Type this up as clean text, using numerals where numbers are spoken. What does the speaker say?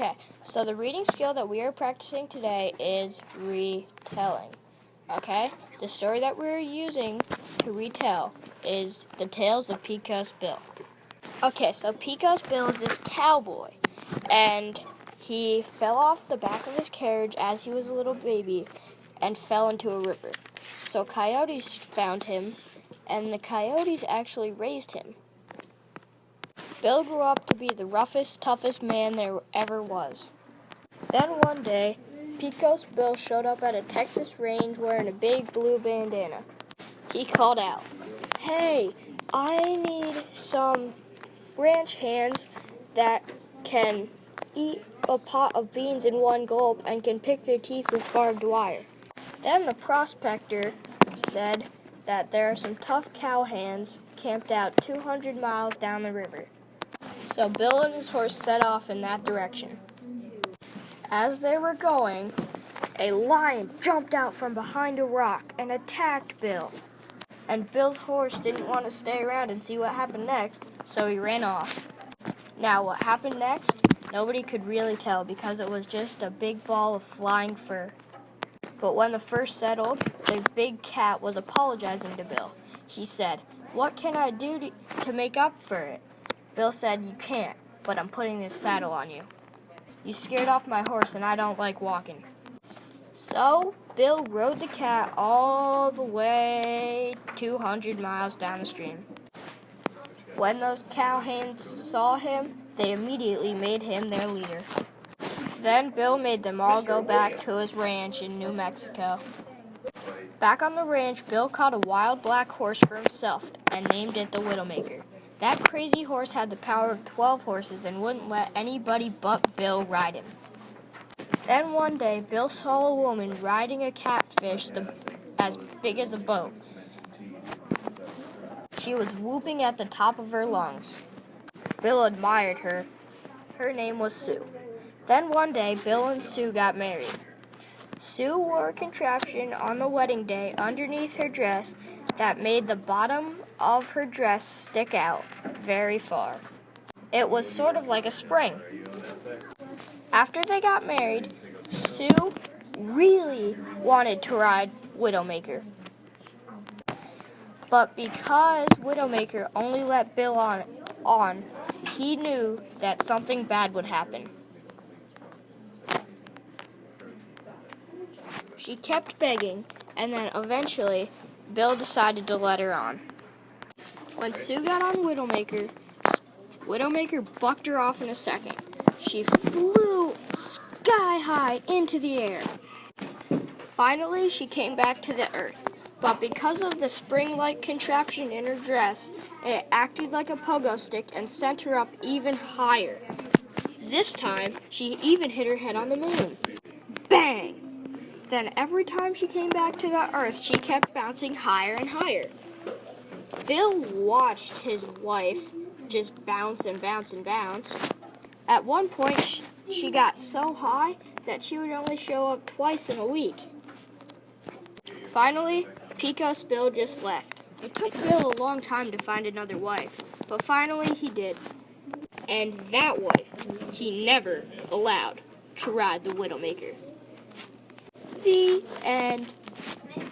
Okay, so the reading skill that we are practicing today is retelling. Okay, the story that we're using to retell is the Tales of Pecos Bill. Okay, so Pecos Bill is this cowboy, and he fell off the back of his carriage as he was a little baby and fell into a river. So coyotes found him, and the coyotes actually raised him. Bill grew up to be the roughest, toughest man there ever was. Then one day, Pecos Bill showed up at a Texas range wearing a big blue bandana. He called out, "Hey, I need some ranch hands that can eat a pot of beans in one gulp and can pick their teeth with barbed wire." Then the prospector said that there are some tough cowhands camped out 200 miles down the river. So Bill and his horse set off in that direction. As they were going, a lion jumped out from behind a rock and attacked Bill. And Bill's horse didn't want to stay around and see what happened next, so he ran off. Now, what happened next, nobody could really tell because it was just a big ball of flying fur. But when the fur settled, the big cat was apologizing to Bill. She said, "What can I do to make up for it?" Bill said, "You can't, but I'm putting this saddle on you. You scared off my horse and I don't like walking." So Bill rode the cat all the way 200 miles down the stream. When those cowhands saw him, they immediately made him their leader. Then Bill made them all go back to his ranch in New Mexico. Back on the ranch, Bill caught a wild black horse for himself and named it the Widowmaker. That crazy horse had the power of 12 horses and wouldn't let anybody but Bill ride him. Then one day, Bill saw a woman riding a catfish as big as a boat. She was whooping at the top of her lungs. Bill admired her. Her name was Sue. Then one day, Bill and Sue got married. Sue wore a contraption on the wedding day underneath her dress that made the bottom of her dress stick out very far. It was sort of like a spring. After they got married, Sue really wanted to ride Widowmaker. But because Widowmaker only let Bill on, he knew that something bad would happen. She kept begging, and then eventually, Bill decided to let her on. When Sue got on Widowmaker, Widowmaker bucked her off in a second. She flew sky high into the air. Finally, she came back to the earth, but because of the spring-like contraption in her dress, it acted like a pogo stick and sent her up even higher. This time, she even hit her head on the moon. Bang! Then every time she came back to the earth, she kept bouncing higher and higher. Bill watched his wife just bounce and bounce and bounce. At one point, she got so high that she would only show up twice in a week. Finally, Pecos Bill just left. It took Bill a long time to find another wife, but finally he did. And that wife, he never allowed to ride the Widowmaker. The end.